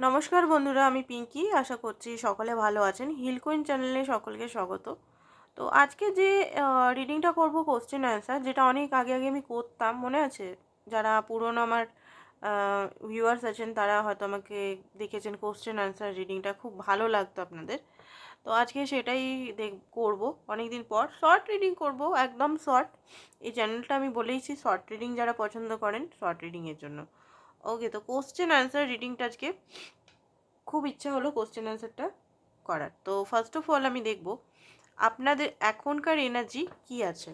নমস্কার বন্ধুরা, আমি পিঙ্কি। আশা করছি সকলে ভালো আছেন। হিল কুইন চ্যানেলে সকলকে স্বাগত। তো আজকে যে রিডিংটা করব কোশ্চেন অ্যান্সার, যেটা অনেক আগে আগে আমি করতাম, মনে আছে? যারা পুরনো আমার ভিউয়ার্স আছেন তারা হয়তো আমাকে দেখেছেন কোশ্চেন অ্যান্সার রিডিংটা, খুব ভালো লাগতো আপনাদের। তো আজকে সেটাই করব। অনেক দিন পর শর্ট রিডিং করব, একদম শর্ট। এই চ্যানেলটা আমি বলেইছি শর্ট রিডিং যারা পছন্দ করেন, শর্ট রিডিংয়ের জন্য। ওকে, তো কোশ্চেন অ্যান্সার রিডিংটা আজকে খুব ইচ্ছা হলো কোশ্চেন অ্যান্সারটা করার। তো ফার্স্ট অফ অল আমি দেখব আপনাদের এখনকার এনার্জি কি আছে।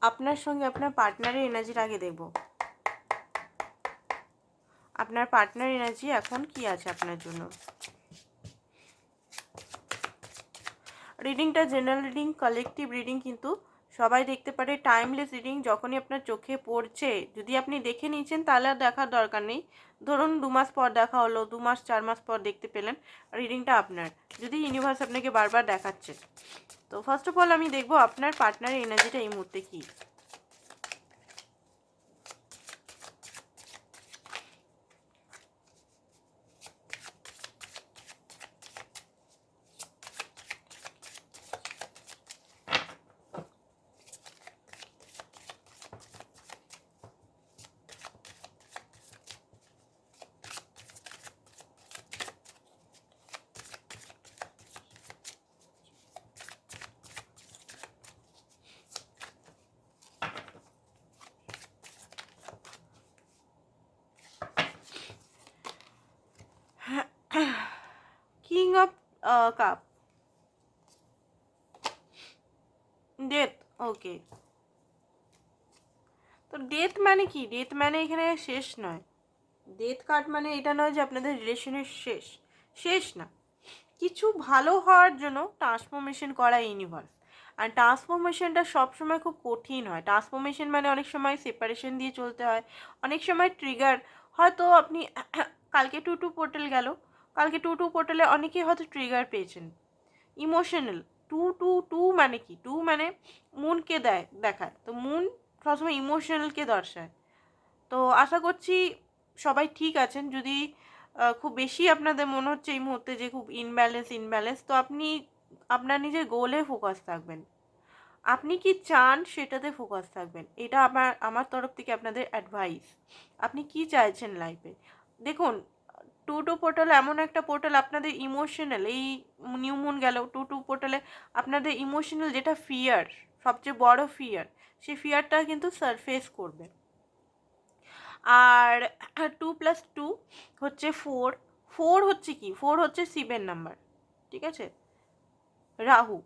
আপনার সঙ্গে আপনার পার্টনারের এনার্জির আগে দেখব আপনার পার্টনার এনার্জি এখন কি আছে আপনার জন্য। রিডিংটা জেনারেল রিডিং, কালেকটিভ রিডিং, কিন্তু সবাই দেখতে পারে। টাইমলেস রিডিং, যখনই আপনার চোখে পড়ছে, যদি আপনি দেখে নিয়েছেন তাহলে আর দেখার দরকার নেই। ধরুন 2 মাস পর দেখা হলো, 2 মাস 4 মাস পর দেখতে পেলেন, রিডিংটা আপনার, যদি ইউনিভার্স আপনাকে বারবার দেখাচ্ছে। তো ফার্স্ট অফ অল আমি দেখব আপনার পার্টনারের এনার্জিটা এই মুহূর্তে কী। King of cup, death. Okay, তো ডেথ মানে কি? ডেথ মানে এখানে শেষ নয়। ডেথ কার্ড মানে এটা নয় যে আপনাদের রিলেশনের শেষ, শেষ না। কিছু ভালো হওয়ার জন্য ট্রান্সফরমেশন করা ইউনিভার্স। আর ট্রান্সফরমেশনটা সবসময় খুব কঠিন হয়। ট্রান্সফরমেশন মানে অনেক সময় সেপারেশন দিয়ে চলতে হয়, অনেক সময় ট্রিগার। হয়তো আপনি কালকে 2-2 পোর্টাল গেল, কালকে 2-2 পোর্টালে অনেকেই হয়তো ট্রিগার পেয়েছেন ইমোশনাল। 2-2-2 মানে কি? 2 মানে মুনকে দেখায়, তো মুন সবসময় ইমোশনালকে দর্শায়। তো আশা করছি সবাই ঠিক আছেন। যদি খুব বেশি আপনাদের মনে হচ্ছে এই মুহূর্তে যে খুব ইনব্যালেন্স, তো আপনি আপনার নিজের গোলে ফোকাস থাকবেন। আপনি কি চান সেটাতে ফোকাস থাকবেন। এটা আমার তরফ থেকে আপনাদের অ্যাডভাইস। আপনি কি চাইছেন লাইফে? দেখুন, 2-2 পোর্টাল এমন একটা পোর্টাল, আপনাদের ইমোশনাল, এই নিউ মুন গেল 2-2 পোর্টালে আপনাদের ইমোশনাল যেটা ফিয়ার, সবচেয়ে বড় ফিয়ার, সেই ফিয়ারটা কিন্তু সারফেস করবে। আর 2+2 হচ্ছে 4। 4 হচ্ছে কি? 4 হচ্ছে শিবের নাম্বার, ঠিক আছে? রাহু,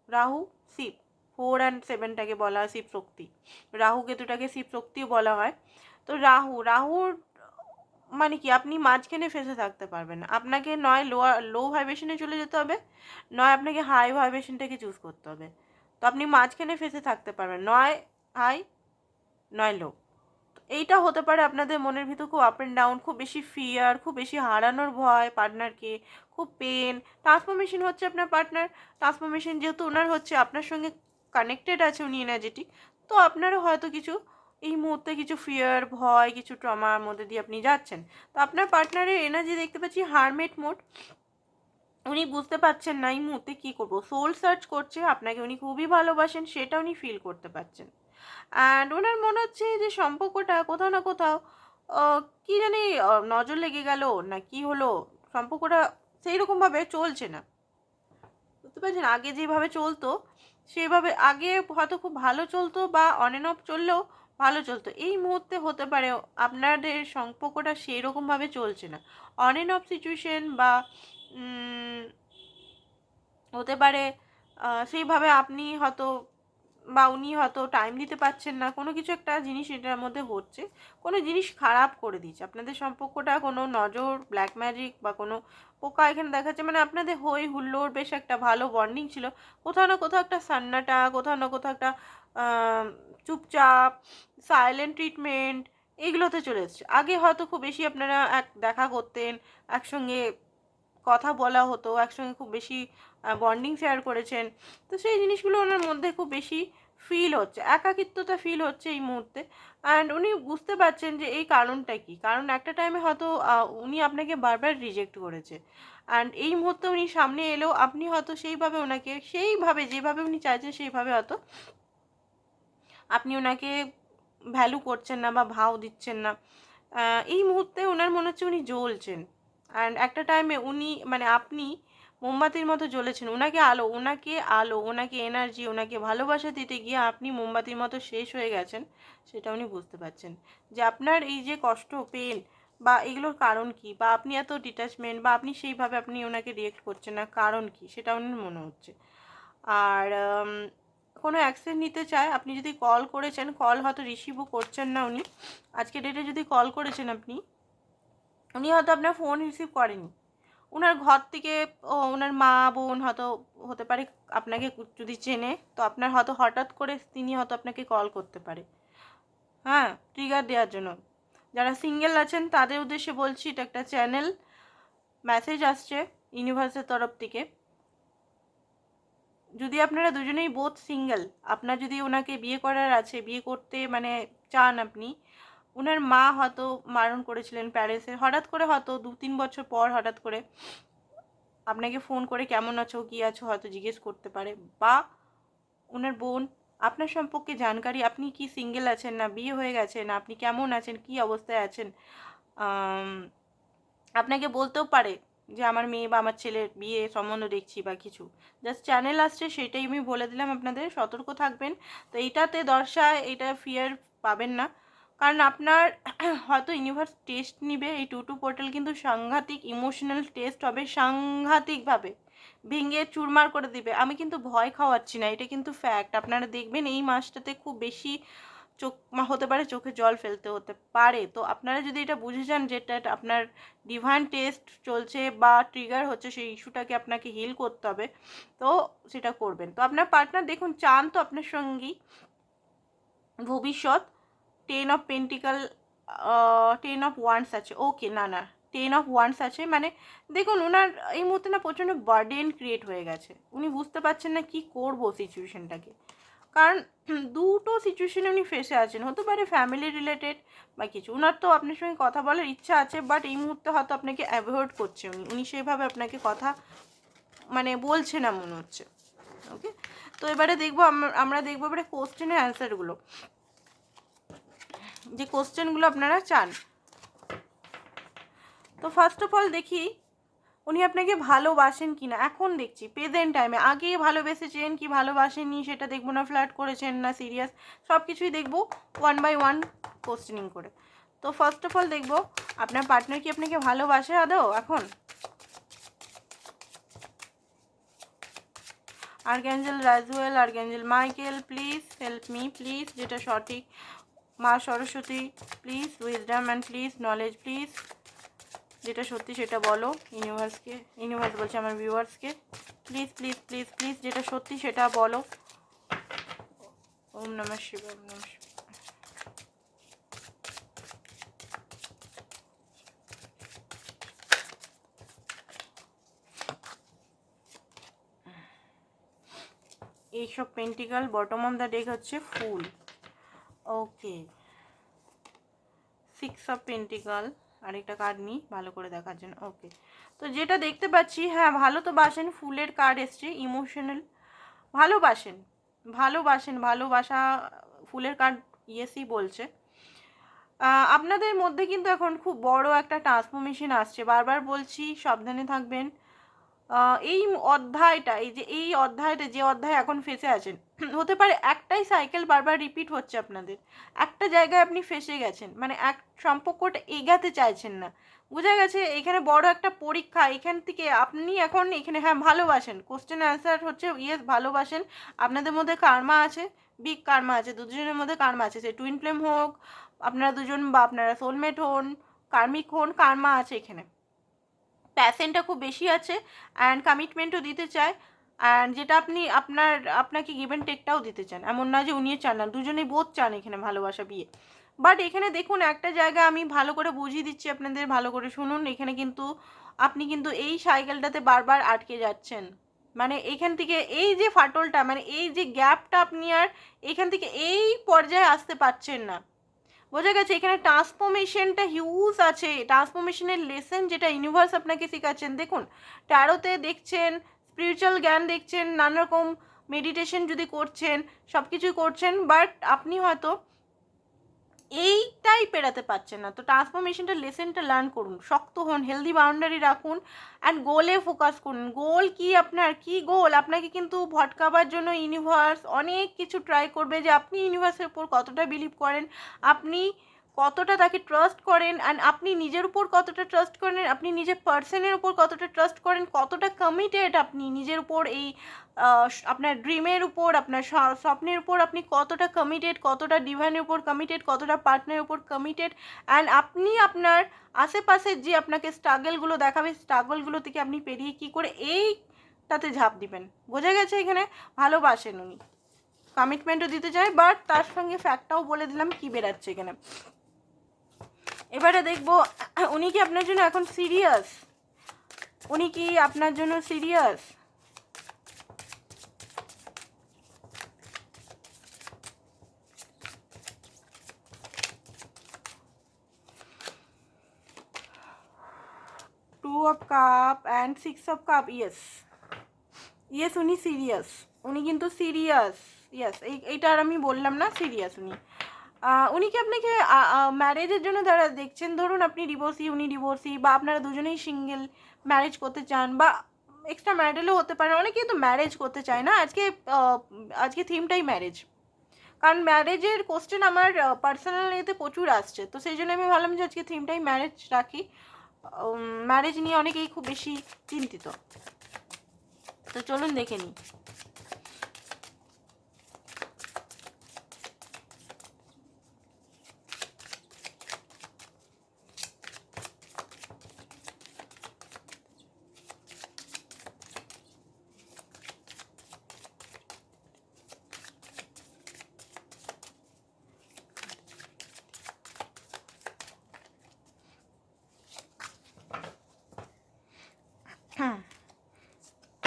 রাহু শিব। 4 অ্যান্ড 7টাকে বলা হয় শিব শক্তি, রাহু কেতুটাকে শিব শক্তিও বলা হয়। তো রাহুর মানে কি? আপনি মাঝখানে ফেসে থাকতে পারবেন না। আপনাকে নয় লো ভাইব্রেশনে চলে যেতে হবে, নয় আপনাকে হাই ভাইব্রেশনটাকে চুজ করতে হবে। তো আপনি মাঝখানে ফেসে থাকতে পারবেন, নয় হাই নয় লো। এইটা হতে পারে আপনাদের মনের ভিতর খুব আপ অ্যান্ড ডাউন, খুব বেশি ফিয়ার, খুব বেশি হারানোর ভয় পার্টনারকে, খুব পেন। ট্রান্সফরমেশন হচ্ছে আপনার পার্টনার, ট্রান্সফরমেশন যেহেতু ওনার হচ্ছে, আপনার সঙ্গে কানেক্টেড আছে উনি এনার্জেটিক, তো আপনারও হয়তো কিছু এই মুহূর্তে কিছু ফিয়ার, ভয়, কিছু ট্রমার মধ্যে দিয়ে আপনি যাচ্ছেন। তো আপনার পার্টনারের এনার্জি দেখতে পাচ্ছি হারমেট মোড। উনি বুঝতে পারছেন না এই মুহূর্তে কী করবো, সোল সার্চ করছে। আপনাকে উনি খুবই ভালোবাসেন, সেটা উনি ফিল করতে পারছেন। অ্যান্ড ওনার মনে হচ্ছে যে সম্পর্কটা কোথাও না কোথাও কী জানি নজর লেগে গেল না কি হলো, সম্পর্কটা সেই রকমভাবে চলছে না। বুঝতে পারছেন? আগে যেভাবে চলতো সেভাবে, আগে হয়তো খুব ভালো চলতো বা অন অ্যান্ড অফ চললেও ভালো চলতো। এই মুহূর্তে হতে পারে আপনাদের সম্পর্কটা সেই রকমভাবে চলছে না, অন অ্যান্ড অফ সিচুয়েশন, বা হতে পারে সেইভাবে আপনি হয়তো বা উনি হয়তো টাইম দিতে পারছেন না, কোনো কিছু একটা জিনিস এটার মধ্যে হচ্ছে, কোনো জিনিস খারাপ করে দিচ্ছে আপনাদের সম্পর্কটা, কোনো নজর, ব্ল্যাক ম্যাজিক বা কোনো পোকা এখানে দেখাচ্ছে। মানে আপনাদের হই হুল্লোড়, বেশ একটা ভালো বন্ডিং ছিল, কোথাও না কোথাও একটা সান্নাটা, কোথাও না কোথাও একটা চুপচাপ সাইলেন্ট ট্রিটমেন্ট, এইগুলোতে চলে এসছে। আগে হয়তো খুব বেশি আপনারা দেখা করতেন, একসঙ্গে কথা বলা হতো, একসঙ্গে খুব বেশি বন্ডিং শেয়ার করেছেন। তো সেই জিনিসগুলো ওনার মধ্যে খুব বেশি ফিল হচ্ছে, একাকিত্বতা ফিল হচ্ছে এই মুহূর্তে। অ্যান্ড উনি বুঝতে পারছেন যে এই কারণটা কী, কারণ একটা টাইমে হয়তো উনি আপনাকে বারবার রিজেক্ট করেছে। অ্যান্ড এই মুহূর্তে উনি সামনে এলেও আপনি হয়তো সেইভাবে ওনাকে, সেইভাবে যেভাবে উনি চাইছেন সেইভাবে হয়তো আপনি ওনাকে ভ্যালু করছেন না বা ভাও দিচ্ছেন না। এই মুহূর্তে ওনার মনে হচ্ছে উনি জ্বলছেন। অ্যান্ড একটা টাইমে উনি মানে আপনি মোমবাতির মতো জ্বলেছেন, ওনাকে এনার্জি, ওনাকে ভালোবাসা দিতে গিয়ে আপনি মোমবাতির মতো শেষ হয়ে গেছেন, সেটা উনি বুঝতে পারছেন। যে আপনার এই যে কষ্ট, পেন বা এগুলোর কারণ কি, বা আপনি এত ডিট্যাচমেন্ট বা আপনি সেইভাবে আপনি ওনাকে রিয়েক্ট করছেন না, কারণ কি সেটা উনার মনে হচ্ছে। আর কোনো অ্যাকশন নিতে চায়, আপনি যদি কল করেছেন, কল হয়তো রিসিভও করছেন না উনি। আজকে ডেটে যদি কল করেছেন আপনি, উনি হয়তো আপনার ফোন রিসিভ করেনি। ওনার ঘর থেকে ওনার মা বোন হয়তো হতে পারে আপনাকে যদি চেনে, তো আপনার হয়তো হঠাৎ করে তিনি হয়তো আপনাকে কল করতে পারে, হ্যাঁ, ট্রিগার দেওয়ার জন্য। যারা সিঙ্গেল আছেন তাদের উদ্দেশ্যে বলছি, এটা একটা চ্যানেল, মেসেজ আসছে ইউনিভার্সের তরফ থেকে। যদি আপনারা দুজনেই বোথ সিঙ্গেল, আপনার যদি ওনাকে বিয়ে করার আছে, বিয়ে করতে মানে চান আপনি, ওনার মা হয়তো মারণ করেছিলেন প্যারিসে, হঠাৎ করে হয়তো 2-3 বছর পর হঠাৎ করে আপনাকে ফোন করে কেমন আছো কী আছো হয়তো জিজ্ঞেস করতে পারে। বা ওনার বোন আপনার সম্পর্কে জানকারি, আপনি কি সিঙ্গেল আছেন না বিয়ে হয়ে গেছে, না আপনি কেমন আছেন, কি অবস্থায় আছেন, আপনাকে বলতেও পারে যে আমার মেয়ে বা আমার ছেলের বিয়ে সম্বন্ধ দেখছি বা কিছু। জাস্ট চ্যানেল আসছে, সেটাই আমি বলে দিলাম আপনাদের, সতর্ক থাকবেন। তো এইটাতে দর্শায়, এটা ফিয়ার পাবেন না, কারণ আপনার হয়তো ইউনিভার্স টেস্ট নিবে। এই 2-2 পোর্টাল কিন্তু সাংঘাতিক ইমোশনাল টেস্ট হবে, সাংঘাতিকভাবে ভেঙে চুরমার করে দিবে। আমি কিন্তু ভয় খাওয়াচ্ছি না, এটা কিন্তু ফ্যাক্ট। আপনারা দেখবেন এই মাসটাতে খুব বেশি চোখ হতে পারে, চোখে জল ফেলতে হতে পারে। তো আপনারা যদি এটা বুঝে যান যে এটা আপনার ডিভাইন টেস্ট চলছে বা ট্রিগার হচ্ছে, সেই ইস্যুটাকে আপনাকে হিল করতে হবে, তো সেটা করবেন। তো আপনার পার্টনার দেখুন চান তো আপনার সঙ্গী ভবিষ্যৎ 10 অফ পেন্টিকাল, 10 অফ ওয়ান্ডস আছে, ওকে, না 10 অফ ওয়ান্ডস আছে। মানে দেখুন ওনার এই মুহূর্তে না প্রচণ্ড বার্ডেন ক্রিয়েট হয়ে গেছে, উনি বুঝতে পারছেন না কি করবো সিচুয়েশনটাকে। কারণ দুটো সিচুয়েশনে উনি ফেসে আছেন, হতে পারে ফ্যামিলি রিলেটেড বা কিছু। ওনার তো আপনার সঙ্গে কথা বলার ইচ্ছা আছে, বাট এই মুহূর্তে হয়তো আপনাকে অ্যাভয়েড করছে উনি সেইভাবে আপনাকে কথা মানে বলছে না মনে হচ্ছে। ওকে, তো এবারে দেখবো আমরা দেখবো এবারে কোশ্চেনের অ্যান্সারগুলো, যে কোশ্চেনগুলো আপনারা চান। তো ফার্স্ট অফ অল দেখি উনি আপনাকে ভালোবাসেন কি না, এখন দেখছি প্রেজেন্ট টাইমে। আগে ভালোবেসেছেন কি ভালোবাসেননি সেটা দেখবো না, ফ্লার্ট করেছেন না সিরিয়াস, সব কিছুই দেখবো 1 বাই 1 কোশ্চেনিং করে। তো ফার্স্ট অফ অল দেখবো আপনার পার্টনার কি আপনাকে ভালোবাসে আদৌ এখন। Archangel Raguel, archangel Michael, please help me, please যেটা সঠিক। মা Saraswati please wisdom and please knowledge, please যেটা সত্যি সেটা বলো ইউনিভার্সকে, ইউনিভার্স বলছে আমার ভিউয়ার্সকে, প্লিজ প্লিজ প্লিজ প্লিজ যেটা সত্যি সেটা বলো। ওম নমঃ শিবায়, ওম নমঃ শিবায়। এইসব পেন্টিকাল, বটম অফ দ্য ডেক হচ্ছে ফুল, ওকে। 6 অফ পেন্টিকাল, আরেকটা কার্ড নিই ভালো করে দেখার জন্য, ওকে। তো যেটা দেখতে পাচ্ছি, হ্যাঁ ভালো তো বাসেন, ফুলের কার্ড এসছে, ইমোশনাল, ভালোবাসেন, ভালোবাসা, ফুলের কার্ড ইয়েসই বলছে। আপনাদের মধ্যে কিন্তু এখন খুব বড় একটা ট্রান্সফরমেশন আসছে, বারবার বলছি সাবধানে থাকবেন। এই অধ্যায়টা, এই অধ্যায়টা যে অধ্যায় এখন ফেসে আছেন, হতে পারে একটাই সাইকেল বারবার রিপিট হচ্ছে আপনাদের, একটা জায়গায় আপনি ফেসে গেছেন, মানে এক সম্পর্কটা এগাতে চাইছেন না, বোঝা গেছে এখানে বড় একটা পরীক্ষা। এখান থেকে আপনি এখন এখানে হ্যাঁ ভালোবাসেন, কোশ্চেন অ্যান্সার হচ্ছে ইয়েস ভালোবাসেন। আপনাদের মধ্যে কার্মা আছে, বিগ কার্মা আছে, দুজনের মধ্যে কার্মা আছে, সে টুইন ফ্লেম হোক, আপনারা দুজন বা আপনারা সোলমেট হন, কার্মিক হন, কার্মা আছে এখানে। প্যাশনটা খুব বেশি আছে অ্যান্ড কমিটমেন্টও দিতে চায়, অ্যান্ড যেটা আপনি আপনাকে গিভ অ্যান্ড টেকটাও দিতে চান, এমন না যে উনিও চান না, দুজনেই বোধ চান এখানে ভালোবাসা বিয়ে। বাট এখানে দেখুন একটা জায়গা আমি ভালো করে বুঝিয়ে দিচ্ছি আপনাদের, ভালো করে শুনুন। এখানে কিন্তু আপনি কিন্তু এই সাইকেলটাতে বারবার আটকে যাচ্ছেন, মানে এইখান থেকে এই যে ফাটলটা, মানে এই যে গ্যাপটা আপনি আর এইখান থেকে এই পর্যায়ে আসতে পারছেন না, বোঝা গেছে? এখানে ট্রান্সফরমেশনটা হিউজ আছে, ট্রান্সফরমেশনের লেসন যেটা ইউনিভার্স আপনাকে শেখাচ্ছেন। দেখুন ট্যারোতে দেখছেন, স্পিরিচুয়াল জ্ঞান দেখছেন, নানা রকম মেডিটেশন যদি করছেন, সব কিছুই করছেন, বাট আপনি হয়তো এইটাই পেরাতে পারছেন না। তো ট্রান্সফরমেশনটা লেসনটা লার্ন করুন, শক্ত হন, হেলদি বাউন্ডারি রাখুন, অ্যান্ড গোলে ফোকাস করুন। গোল কি আপনার, কি গোল? আপনাকে কিন্তু ভটকাবার জন্য ইউনিভার্স অনেক কিছু ট্রাই করবে, যে আপনি ইউনিভার্সের উপর কতটা বিলিভ করেন, আপনি কতটা তাকে ট্রাস্ট করেন, অ্যান্ড আপনি নিজের উপর কতটা ট্রাস্ট করেন, আপনি নিজের পার্সনের উপর কতটা ট্রাস্ট করেন, কতটা কমিটেড আপনি নিজের উপর, এই আপনার ড্রিমের উপর, আপনার স্বপ্নের উপর আপনি কতটা কমিটেড, কতটা ডিভাইনের উপর কমিটেড, কতটা পার্টনারের উপর কমিটেড, অ্যান্ড আপনি আপনার আশেপাশের যে আপনাকে স্ট্রাগলগুলো দেখাবে, স্ট্রাগলগুলো থেকে আপনি পেরিয়ে কী করে এইটাতে ঝাঁপ দিবেন। বোঝা গেছে? এখানে ভালোবাসেন উনি, কমিটমেন্টও দিতে চায়, বাট তার সঙ্গে ফ্যাক্টটাও বলে দিলাম কি বেরাচ্ছে এখানে। এবারে দেখবো উনি কি আপনার জন্য এখন সিরিয়াস, উনি কি আপনার জন্য serious? Two of cup and six of cup. Yes yes, উনি সিরিয়াস, উনি কিন্তু সিরিয়াস। ইয়েস, এইটা আর আমি বললাম না, সিরিয়াস উনি। উনি কি আপনাকে ম্যারেজের জন্য যারা দেখছেন, ধরুন আপনি ডিভোর্সি, উনি ডিভোর্সি, বা আপনারা দুজনেই সিঙ্গেল, ম্যারেজ করতে চান, বা এক্সট্রা ম্যারিটালও হতে পারে, অনেকে কিন্তু ম্যারেজ করতে চায় না। আজকে থিমটাই ম্যারেজ, কারণ ম্যারেজের কোশ্চেন আমার পার্সোনাল এতে প্রচুর আসছে, তো সেই জন্য আমি ভাবলাম যে আজকে থিমটাই ম্যারেজ রাখি। ম্যারেজ নিয়ে অনেকেই খুব বেশি চিন্তিত, তো চলুন দেখে নিই।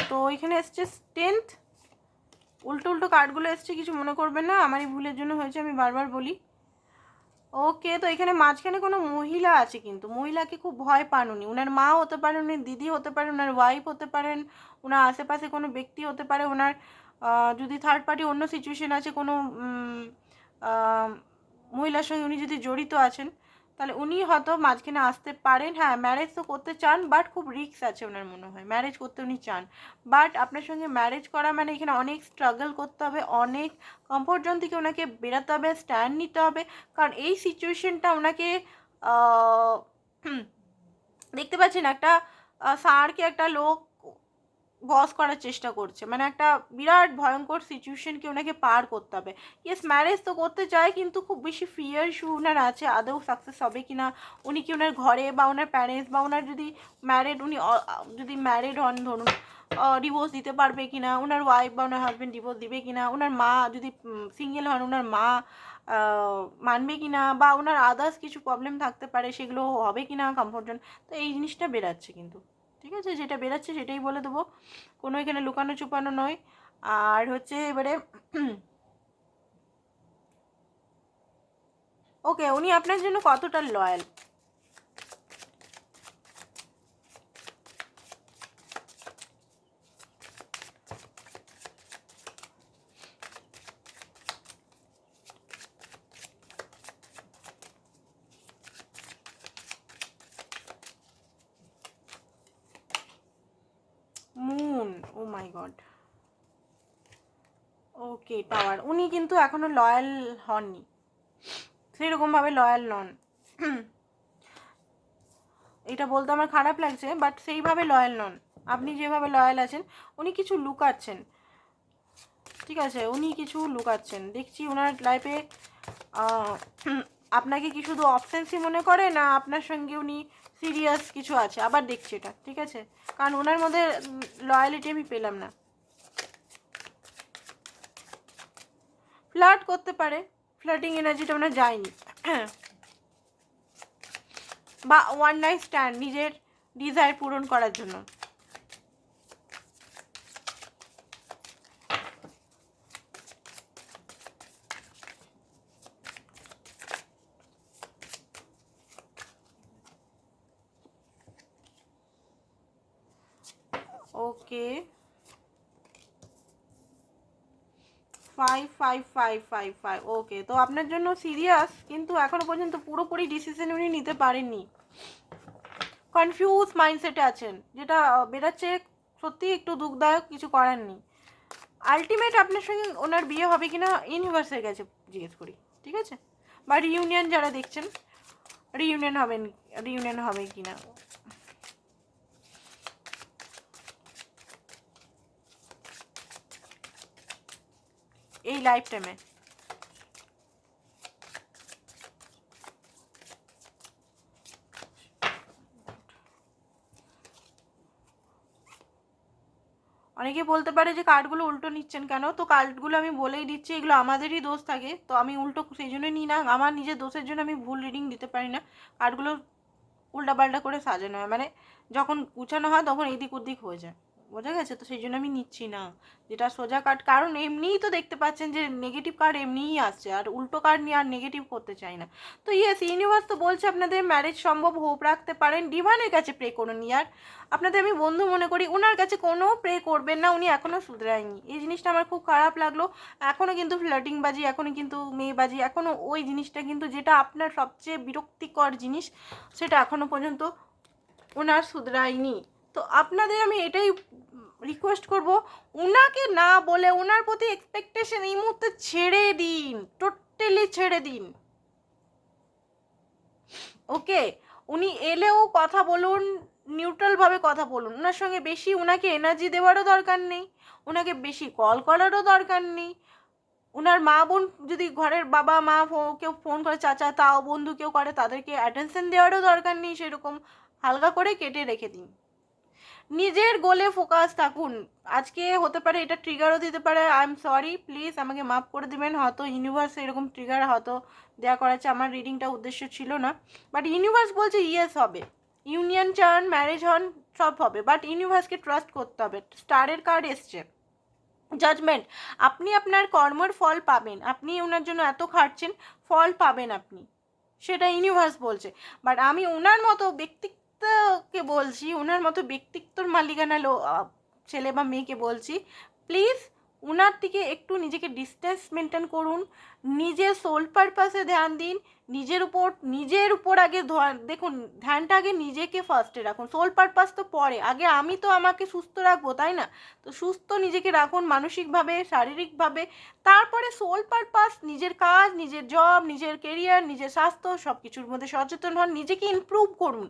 তো এখানে এসছে 10th, উল্টো উল্টো কার্ডগুলো এসছে, কিছু মনে করবেন না, আমারই ভুলের জন্য হয়েছে, আমি বারবার বলি। ওকে, তো এখানে মাঝখানে কোনো মহিলা আছে, কিন্তু মহিলাকে খুব ভয় পান উনি। উনার মা হতে পারেন, উনি দিদি হতে পারেন, ওনার ওয়াইফ হতে পারেন, ওনার আশেপাশে কোনো ব্যক্তি হতে পারে, ওনার যদি থার্ড পার্টি অন্য সিচুয়েশন আছে, কোনো মহিলার সঙ্গে উনি যদি জড়িত আছেন, তাহলে উনি হয়তো মাঝখানে আসতে পারেন। হ্যাঁ, ম্যারেজ তো করতে চান, বাট খুব রিস্ক আছে ওনার মনে হয়। ম্যারেজ করতে উনি চান, বাট আপনার সঙ্গে ম্যারেজ করা মানে এখানে অনেক স্ট্রাগল করতে হবে, অনেক কমফোর্ট জোন থেকে ওনাকে বেরোতে হবে, স্ট্যান্ড নিতে হবে, কারণ এই সিচুয়েশনটা ওনাকে দেখতে পাচ্ছেন একটা ষাঁড়কে একটা লোক বস করার চেষ্টা করছে, মানে একটা বিরাট ভয়ঙ্কর সিচুয়েশনকে ওনাকে পার করতে হবে। ইয়েস, ম্যারেজ তো করতে চায়, কিন্তু খুব বেশি ফিয়ার ইস্যু ওনার আছে, আদৌ সাকসেস হবে কি না, উনি কি ওনার ঘরে বা ওনার প্যারেন্টস বা ওনার যদি ম্যারিড, উনি যদি ম্যারিড হন ধরুন, ডিভোর্স দিতে পারবে কি না, ওনার ওয়াইফ বা ওনার হাজব্যান্ড ডিভোর্স দিবে কি না, ওনার মা যদি সিঙ্গেল হন, ওনার মা মানবে কি না, বা ওনার আদার্স কিছু প্রবলেম থাকতে পারে, সেগুলো হবে কি না কমফোর্ট জোন। তো এই জিনিসটা বেরাচ্ছে কিন্তু, ঠিক আছে? যেটা বেরাচ্ছে সেটাই বলে দেবো, কোনো এখানে লুকানো চুপানো নয়। আর হচ্ছে এবারে ওকে, উনি আপনার জন্য কতটা লয়াল? মুন, ও মাই গড। ওকে, টাওয়ার, উনি কিন্তু এখনো লয়াল হননি, সেরকমভাবে লয়াল নন। এটা বলতে আমার খারাপ লাগছে, বাট সেইভাবে লয়াল নন। আপনি যেভাবে লয়াল আছেন, উনি কিছু লুকাচ্ছেন, ঠিক আছে? উনি কিছু লুকাচ্ছেন, দেখছি ওনার লাইফে। আপনাকে কি শুধু অপশানসই মনে করে, না আপনার সঙ্গে উনি সিরিয়াস কিছু আছে, আবার দেখছি এটা, ঠিক আছে? কারণ ওনার মধ্যে লয়ালিটি আমি পেলাম না। ফ্লার্ট করতে পারে, ফ্লার্টিং এনার্জিটা ওনার যায়নি, বা ওয়ান নাইট স্ট্যান্ড নিজের ডিজায়ার পূরণ করার জন্য। ওকে, 55555, ওকে। তো আপনার জন্য সিরিয়াস, কিন্তু এখনো পর্যন্ত পুরোপুরি ডিসিশন উনি নিতে পারেননি, কনফিউজ মাইন্ডসেটে আছেন, যেটা বেরাচ্ছে সত্যি একটু দুঃখদায়ক, কিছু করার নেই। আলটিমেট আপনার সঙ্গে ওনার বিয়ে হবে কিনা ইউনিভার্সের কাছে জিজ্ঞেস করি, ঠিক আছে? বা রিইউনিয়ন যারা দেখছেন, রিইউনিয়ন হবে কিনা এই লাইফ টাইমে। অনেকে বলতে পারে যে কার্ডগুলো উল্টো নিচ্ছেন কেন, তো কার্ডগুলো আমি বলেই দিচ্ছি, এগুলো আমাদেরই দোষ থাকে, তো আমি উল্টো সেই জন্যই নিই না, আমার নিজের দোষের জন্য আমি ভুল রিডিং দিতে পারি না। কার্ডগুলো উল্টাপাল্টা করে সাজানো হয়, মানে যখন গুছানো হয় তখন এদিক ওদিক হয়ে যায়, বোঝা গেছে? তো সেই জন্য আমি নিচ্ছি না যেটা সোজা কার্ড, কারণ এমনিই তো দেখতে পাচ্ছেন যে নেগেটিভ কার্ড এমনিই আসছে, আর উল্টো কার্ড নিয়ে আর নেগেটিভ করতে চাই না। তো ইয়েস, ইউনিভার্স তো বলছে আপনাদের ম্যারেজ সম্ভব, হোপ রাখতে পারেন, ডিভাইনের কাছে প্রে করুন। ইয়ার আপনাদের আমি বন্ধু মনে করি, ওনার কাছে কোনো প্রে করবেন না, উনি এখনও শুধরায়নি, এই জিনিসটা আমার খুব খারাপ লাগলো। এখনও কিন্তু ফ্লার্টিং বাজি, এখনও কিন্তু মেয়েবাজি, এখনও ওই জিনিসটা কিন্তু যেটা আপনার সবচেয়ে বিরক্তিকর জিনিস, সেটা এখনও পর্যন্ত ওনার শুধরায়নি। তো আপনাদের আমি এটাই রিকোয়েস্ট করব, ওনাকে না বলে ওনার প্রতি এক্সপেকটেশন এই মুহূর্তে ছেড়ে দিন, টোটালি ছেড়ে দিন, ওকে? উনি এলেও কথা বলুন, নিউট্রালভাবে কথা বলুন, ওনার সঙ্গে বেশি ওনাকে এনার্জি দেওয়ারও দরকার নেই, ওনাকে বেশি কল করারও দরকার নেই। ওনার মা বোন যদি ঘরের বাবা মা কেউ ফোন করে, চাচা, তাও বন্ধু কেউ করে, তাদেরকে অ্যাটেনশন দেওয়ারও দরকার নেই, সেরকম হালকা করে কেটে রেখে দিন, নিজের গোলে ফোকাস থাকুন। আজকে হতে পারে এটা ট্রিগারও দিতে পারে, আই এম সরি, প্লিজ আমাকে মাফ করে দেবেন, হয়তো ইউনিভার্স এরকম ট্রিগার হয়তো দেওয়া করাচ্ছে, আমার রিডিংটা উদ্দেশ্য ছিল না, বাট ইউনিভার্স বলছে ইয়েস হবে, ইউনিয়ন চান, ম্যারেজ হন, সব হবে, বাট ইউনিভার্সকে ট্রাস্ট করতে হবে। স্টারের কার্ড এসছে, জাজমেন্ট, আপনি আপনার কর্মের ফল পাবেন, আপনি ওনার জন্য এত খাটছেন, ফল পাবেন আপনি, সেটা ইউনিভার্স বলছে। বাট আমি ওনার মতো ব্যক্তিত্বকে বলছি, ওনার মতো ব্যক্তিত্বর মালিকানা ছেলে বা মেয়েকে বলছি, প্লিজ ওনার থেকে একটু নিজেকে ডিস্টেন্স মেনটেন করুন, নিজের সোল পারপাসে ধ্যান দিন, নিজের উপর আগে দেখুন, ধ্যানটা আগে নিজেকে ফার্স্টে রাখুন, সোল পারপাস তো পরে, আগে আমি তো আমাকে সুস্থ রাখবো, তাই না? তো সুস্থ নিজেকে রাখুন মানসিকভাবে, শারীরিকভাবে, তারপরে সোল পারপাস, নিজের কাজ, নিজের জব, নিজের কেরিয়ার, নিজের স্বাস্থ্য, সব কিছুর মধ্যে সচেতন হন, নিজেকে ইমপ্রুভ করুন।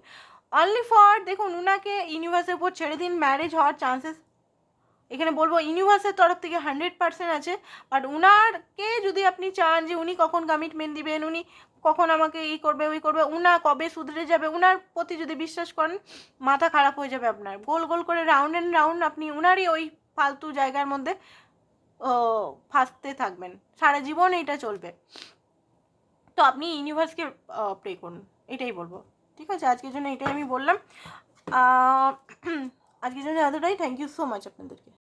অনলি ফর দেখুন, উনাকে ইউনিভার্সের উপর ছেড়ে দিন, ম্যারেজ হওয়ার চান্সেস এখানে বলবো ইউনিভার্সের তরফ থেকে 100% আছে, বাট উনারকে যদি আপনি চান যে উনি কখন কমিটমেন্ট দিবেন, উনি কখন আমাকে এই করবে ওই করবে, উনা কবে শুধরে যাবে, উনার প্রতি যদি বিশ্বাস করেন, মাথা খারাপ হয়ে যাবে আপনার, গোল গোল করে রাউন্ড অ্যান্ড রাউন্ড আপনি উনারই ওই ফালতু জায়গার মধ্যে ফাঁসতে থাকবেন, সারা জীবন এইটা চলবে। তো আপনি ইউনিভার্সকে প্রে করুন, এটাই বলবো, ঠিক আছে? আজকের জন্য এটাই আমি বললাম, আজকের জন্য এতটাই, থ্যাংক ইউ সো মাচ আপনাদেরকে।